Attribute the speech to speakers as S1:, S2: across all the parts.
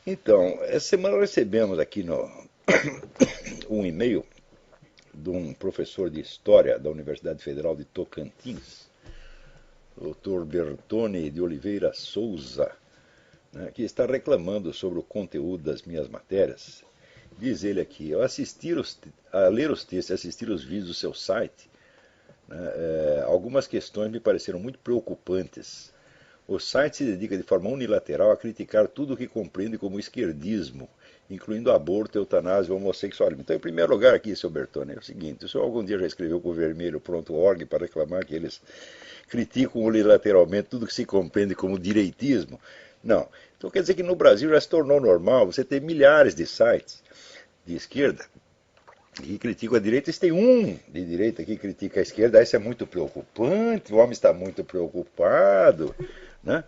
S1: Então, essa semana recebemos aqui um e-mail de um professor de História da Universidade Federal de Tocantins, Dr. Bertone de Oliveira Souza, né, que está reclamando sobre o conteúdo das minhas matérias. Diz ele aqui, ao a ler os textos e assistir os vídeos do seu site, né, algumas questões me pareceram muito preocupantes. O site se dedica de forma unilateral a criticar tudo o que compreende como esquerdismo, incluindo aborto, eutanásia e homossexualismo. Então, em primeiro lugar aqui, seu Bertone, é o seguinte, o senhor algum dia já escreveu com o vermelho.org para reclamar que eles criticam unilateralmente tudo que se compreende como direitismo? Não. Então quer dizer que no Brasil já se tornou normal você ter milhares de sites de esquerda que criticam a direita. E tem um de direita que critica a esquerda. Isso é muito preocupante, o homem está muito preocupado, né?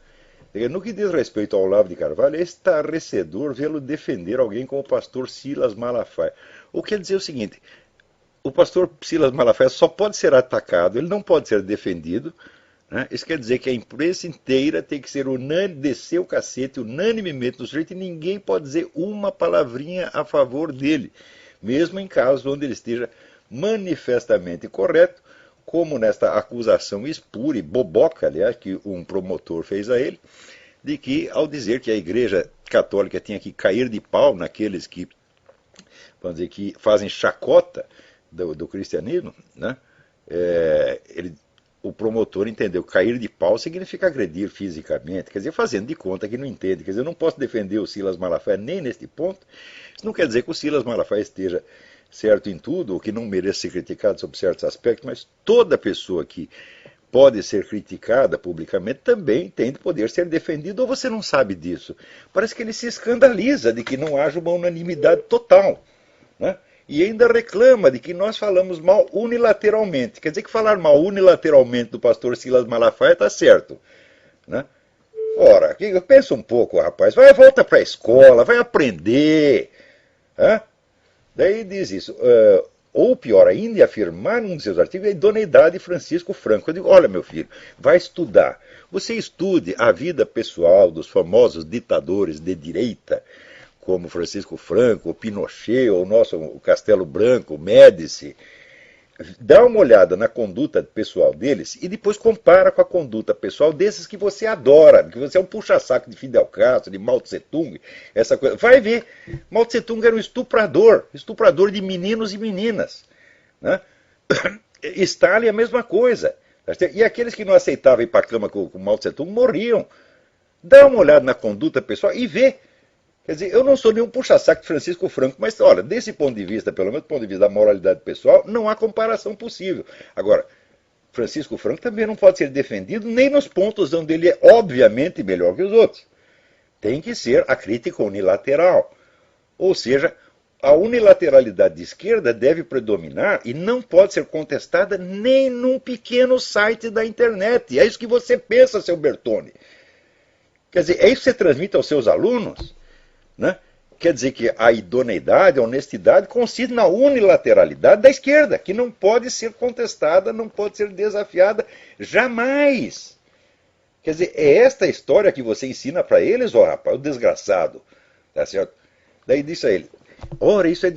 S1: No que diz respeito ao Olavo de Carvalho, é estarrecedor vê-lo defender alguém como o pastor Silas Malafaia. O que quer dizer o seguinte, o pastor Silas Malafaia só pode ser atacado, ele não pode ser defendido, né? Isso quer dizer que a imprensa inteira tem que ser unânime, descer o cacete unanimemente no sujeito e ninguém pode dizer uma palavrinha a favor dele, mesmo em casos onde ele esteja manifestamente correto, como nesta acusação espúria e boboca, aliás, que um promotor fez a ele, de que, ao dizer que a Igreja Católica tinha que cair de pau naqueles que, vamos dizer, que fazem chacota do cristianismo, né? O promotor entendeu que cair de pau significa agredir fisicamente, quer dizer, fazendo de conta que não entende. Quer dizer, eu não posso defender o Silas Malafaia nem neste ponto. Isso não quer dizer que o Silas Malafaia esteja certo em tudo, ou que não mereça ser criticado sobre certos aspectos, mas toda pessoa que pode ser criticada publicamente também tem de poder ser defendido, ou você não sabe disso? Parece que ele se escandaliza de que não haja uma unanimidade total, né? E ainda reclama de que nós falamos mal unilateralmente. Quer dizer que falar mal unilateralmente do pastor Silas Malafaia está certo, né? Ora, pensa um pouco, rapaz. Volta para a escola, vai aprender. Hã? Daí diz isso. Ou pior ainda, afirmar num dos seus artigos a idoneidade de Francisco Franco. Eu digo, olha meu filho, vai estudar. Você estude a vida pessoal dos famosos ditadores de direita, como Francisco Franco, o Pinochet, ou o Castelo Branco, o Médici. Dá uma olhada na conduta pessoal deles e depois compara com a conduta pessoal desses que você adora, que você é um puxa-saco de Fidel Castro, de Mao Tse-tung, essa coisa. Vai ver, Mao Tse-tung era um estuprador de meninos e meninas, né? Stalin é a mesma coisa. E aqueles que não aceitavam ir para a cama com Mao Tse-tung morriam. Dá uma olhada na conduta pessoal e vê. Quer dizer, eu não sou nenhum puxa-saco de Francisco Franco, mas, olha, desse ponto de vista, pelo menos do ponto de vista da moralidade pessoal, não há comparação possível. Agora, Francisco Franco também não pode ser defendido nem nos pontos onde ele é obviamente melhor que os outros. Tem que ser a crítica unilateral. Ou seja, a unilateralidade de esquerda deve predominar e não pode ser contestada nem num pequeno site da internet. É isso que você pensa, seu Bertone. Quer dizer, é isso que você transmite aos seus alunos? Né? Quer dizer que a idoneidade, a honestidade consiste na unilateralidade da esquerda, que não pode ser contestada, não pode ser desafiada jamais. Quer dizer, é esta história que você ensina para eles, ó rapaz, o desgraçado. Tá certo? Daí disse a ele, ora, isso é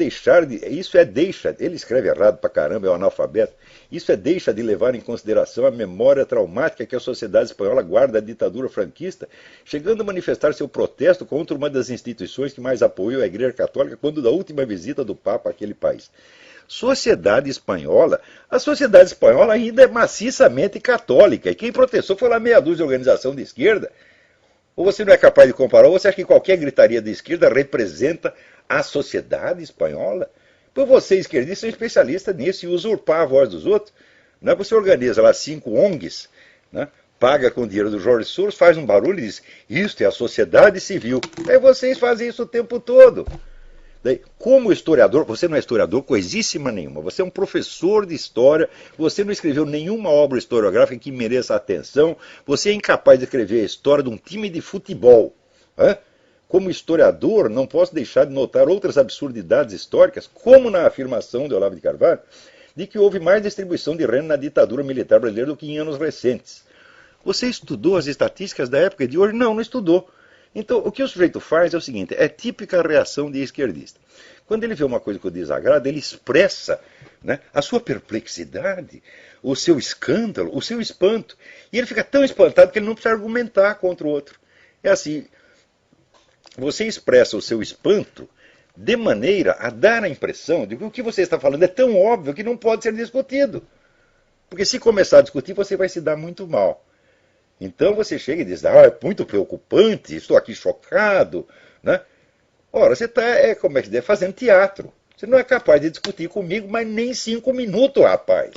S1: deixa, ele escreve errado pra caramba, é um analfabeto, isso é deixa de levar em consideração a memória traumática que a sociedade espanhola guarda da ditadura franquista, chegando a manifestar seu protesto contra uma das instituições que mais apoiou a Igreja Católica quando da última visita do Papa àquele país. A sociedade espanhola ainda é maciçamente católica, e quem protestou foi lá meia dúzia de organização de esquerda. Ou você não é capaz de comparar, ou você acha que qualquer gritaria de esquerda representa a sociedade espanhola? Pois você, esquerdista, é especialista nisso e usurpar a voz dos outros. Não é? Você organiza lá 5 ONGs, né? Paga com o dinheiro do Jorge Soros, faz um barulho e diz, isto é a sociedade civil. Aí vocês fazem isso o tempo todo. Daí, como historiador, você não é historiador coisíssima nenhuma, você é um professor de história, você não escreveu nenhuma obra historiográfica que mereça atenção, você é incapaz de escrever a história de um time de futebol. Né? Como historiador, não posso deixar de notar outras absurdidades históricas, como na afirmação de Olavo de Carvalho, de que houve mais distribuição de renda na ditadura militar brasileira do que em anos recentes. Você estudou as estatísticas da época e de hoje? Não, não estudou. Então, o que o sujeito faz é o seguinte, é típica reação de esquerdista. Quando ele vê uma coisa que o desagrada, ele expressa, né, a sua perplexidade, o seu escândalo, o seu espanto. E ele fica tão espantado que ele não precisa argumentar contra o outro. É assim, você expressa o seu espanto de maneira a dar a impressão de que o que você está falando é tão óbvio que não pode ser discutido. Porque se começar a discutir, você vai se dar muito mal. Então você chega e diz, é muito preocupante, estou aqui chocado, né? Ora, você está, como é que diz, fazendo teatro. Você não é capaz de discutir comigo, mas nem 5 minutos, rapaz.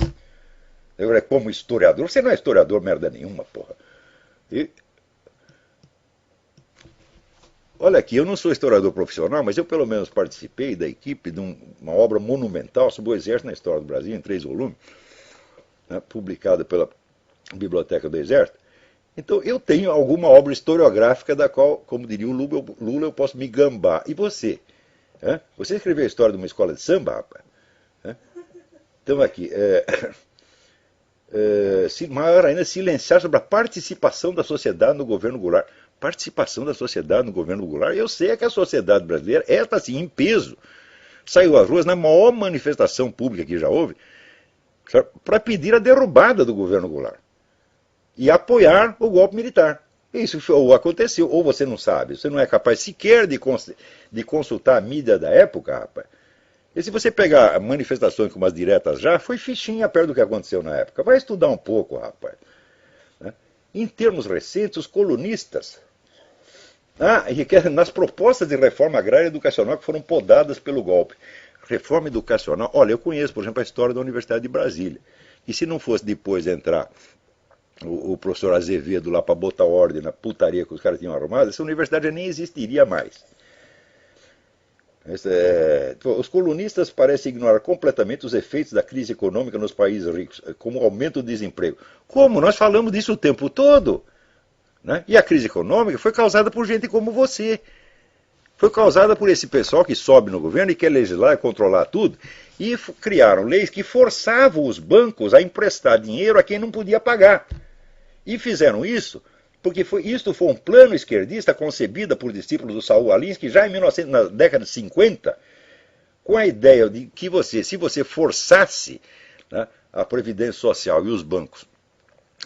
S1: Eu, como historiador, você não é historiador merda nenhuma, porra. E, olha aqui, eu não sou historiador profissional, mas eu pelo menos participei da equipe de uma obra monumental sobre o Exército na História do Brasil, em 3 volumes, né, publicada pela Biblioteca do Exército. Então eu tenho alguma obra historiográfica da qual, como diria o Lula, eu posso me gambar. E você? Você escreveu a história de uma escola de samba, rapaz? Então aqui, maior ainda, silenciar sobre a participação da sociedade no governo Goulart. Participação da sociedade no governo Goulart? Eu sei que a sociedade brasileira, esta assim, em peso, saiu às ruas na maior manifestação pública que já houve, para pedir a derrubada do governo Goulart e apoiar o golpe militar. Isso aconteceu, ou você não sabe, você não é capaz sequer de consultar a mídia da época, rapaz. E se você pegar manifestações como as diretas já, foi fichinha perto do que aconteceu na época. Vai estudar um pouco, rapaz. Em termos recentes, os colunistas, nas propostas de reforma agrária e educacional que foram podadas pelo golpe. Reforma educacional, olha, eu conheço, por exemplo, a história da Universidade de Brasília. E se não fosse depois entrar o professor Azevedo lá para botar ordem na putaria que os caras tinham arrumado, essa universidade nem existiria mais. Os colunistas parecem ignorar completamente os efeitos da crise econômica nos países ricos, como o aumento do desemprego. Como? Nós falamos disso o tempo todo. Né? E a crise econômica foi causada por gente como você. Foi causada por esse pessoal que sobe no governo e quer legislar e controlar tudo. E criaram leis que forçavam os bancos a emprestar dinheiro a quem não podia pagar. E fizeram isso porque isto foi um plano esquerdista concebido por discípulos do Saul Alinsky já na década de 50, com a ideia de que se você forçasse, né, a Previdência Social e os bancos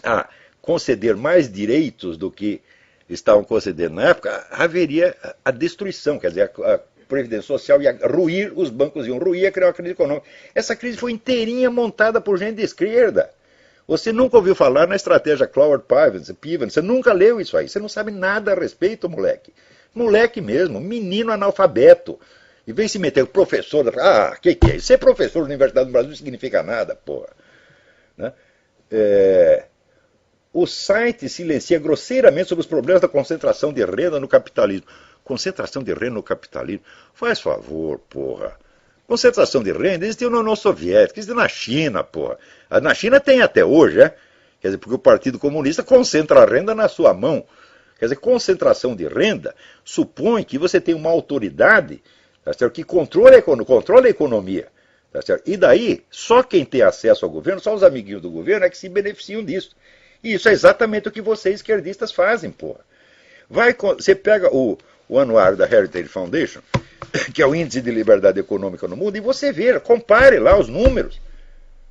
S1: a conceder mais direitos do que estavam concedendo na época, haveria a destruição, quer dizer, a Previdência Social ia ruir, os bancos iam ruir, ia criar uma crise econômica. Essa crise foi inteirinha montada por gente de esquerda. Você nunca ouviu falar na estratégia Cloward Piven, você nunca leu isso aí, você não sabe nada a respeito, moleque. Moleque mesmo, menino analfabeto. E vem se meter o professor, que é isso? Ser professor da Universidade do Brasil não significa nada, porra. Né? O site silencia grosseiramente sobre os problemas da concentração de renda no capitalismo. Concentração de renda no capitalismo? Faz favor, porra. Concentração de renda existiu na União Soviética, existiu na China, porra. Na China tem até hoje, Quer dizer, porque o Partido Comunista concentra a renda na sua mão. Quer dizer, concentração de renda supõe que você tem uma autoridade, tá certo, que controla a economia. Tá certo? E daí, só quem tem acesso ao governo, só os amiguinhos do governo é que se beneficiam disso. E isso é exatamente o que vocês esquerdistas fazem, porra. Você pega o anuário da Heritage Foundation, que é o Índice de Liberdade Econômica no Mundo, e você veja, compare lá os números.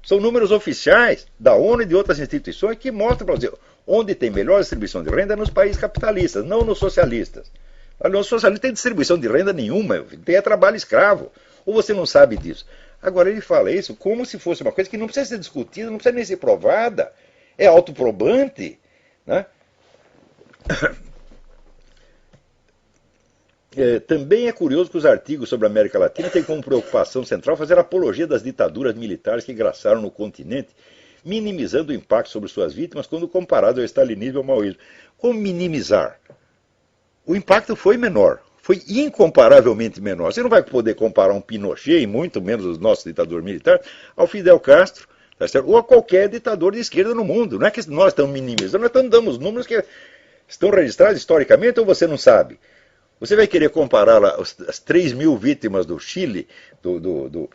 S1: São números oficiais da ONU e de outras instituições que mostram para você onde tem melhor distribuição de renda é nos países capitalistas, não nos socialistas. Nos socialistas não tem distribuição de renda nenhuma, tem trabalho escravo. Ou você não sabe disso? Agora ele fala isso como se fosse uma coisa que não precisa ser discutida, não precisa nem ser provada, é autoprobante, né? Também é curioso que os artigos sobre a América Latina têm como preocupação central fazer apologia das ditaduras militares que graçaram no continente, minimizando o impacto sobre suas vítimas quando comparado ao stalinismo e ao maoísmo. Como minimizar? O impacto foi menor, foi incomparavelmente menor. Você não vai poder comparar um Pinochet, e muito menos os nossos ditadores militares, ao Fidel Castro, tá certo? Ou a qualquer ditador de esquerda no mundo. Não é que nós estamos minimizando, nós estamos dando os números que estão registrados historicamente ou você não sabe? Você vai querer comparar as 3 mil vítimas do Chile, do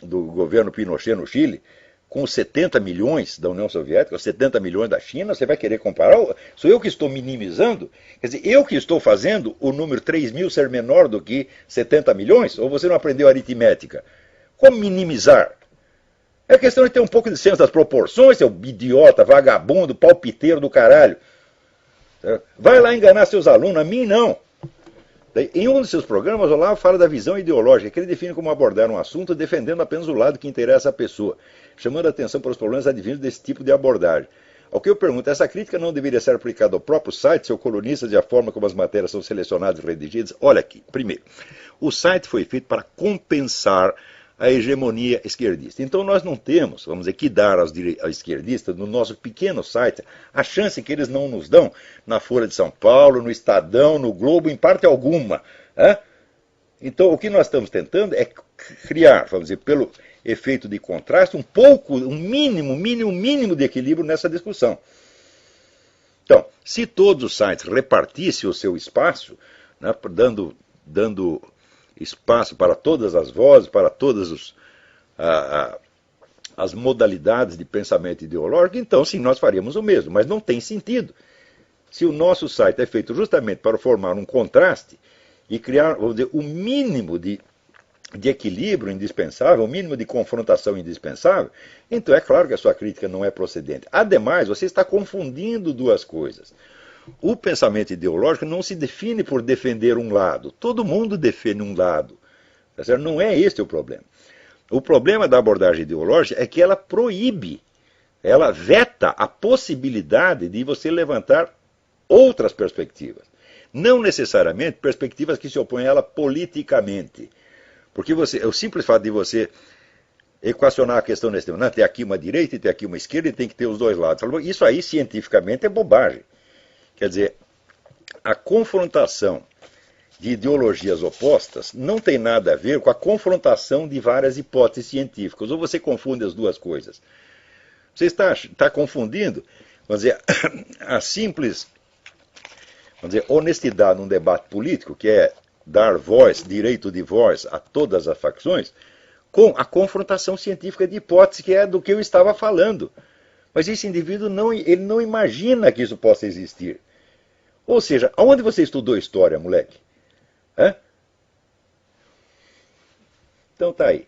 S1: governo Pinochet no Chile, com os 70 milhões da União Soviética, os 70 milhões da China, você vai querer comparar? Sou eu que estou minimizando? Quer dizer, eu que estou fazendo o número 3.000 ser menor do que 70 milhões? Ou você não aprendeu aritmética? Como minimizar? É questão de ter um pouco de senso das proporções, seu idiota, vagabundo, palpiteiro do caralho. Vai lá enganar seus alunos, a mim não. Em um dos seus programas, o Olavo fala da visão ideológica, que ele define como abordar um assunto defendendo apenas o lado que interessa à pessoa, chamando a atenção para os problemas advindos desse tipo de abordagem. Ao que eu pergunto, essa crítica não deveria ser aplicada ao próprio site, seu colunista, e a forma como as matérias são selecionadas e redigidas? Olha aqui, primeiro, o site foi feito para compensar a hegemonia esquerdista. Então nós não temos, vamos dizer, que dar aos esquerdistas, no nosso pequeno site, a chance que eles não nos dão na Folha de São Paulo, no Estadão, no Globo, em parte alguma. Então o que nós estamos tentando é criar, vamos dizer, pelo efeito de contraste, um mínimo de equilíbrio nessa discussão. Então, se todos os sites repartissem o seu espaço, né, dando espaço para todas as vozes, para todas as modalidades de pensamento ideológico, então sim, nós faríamos o mesmo, mas não tem sentido. Se o nosso site é feito justamente para formar um contraste e criar, vamos dizer, o mínimo de equilíbrio indispensável, o mínimo de confrontação indispensável, então é claro que a sua crítica não é procedente. Ademais, você está confundindo duas coisas. O pensamento ideológico não se define por defender um lado. Todo mundo defende um lado. Tá certo? Não é este o problema. O problema da abordagem ideológica é que ela proíbe, ela veta a possibilidade de você levantar outras perspectivas. Não necessariamente perspectivas que se opõem a ela politicamente. Porque o simples fato de você equacionar a questão nesse tema, não, tem aqui uma direita e tem aqui uma esquerda e tem que ter os dois lados. Isso aí, cientificamente, é bobagem. Quer dizer, a confrontação de ideologias opostas não tem nada a ver com a confrontação de várias hipóteses científicas. Ou você confunde as duas coisas. Você está confundindo, vamos dizer, a simples, vamos dizer, honestidade num debate político, que é dar voz, direito de voz a todas as facções, com a confrontação científica de hipóteses, que é do que eu estava falando. Mas esse indivíduo ele não imagina que isso possa existir. Ou seja, aonde você estudou história, moleque? Então tá aí.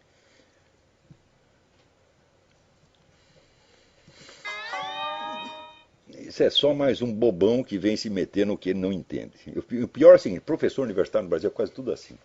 S1: Isso é só mais um bobão que vem se meter no que ele não entende. O pior é o seguinte, professor universitário no Brasil é quase tudo assim.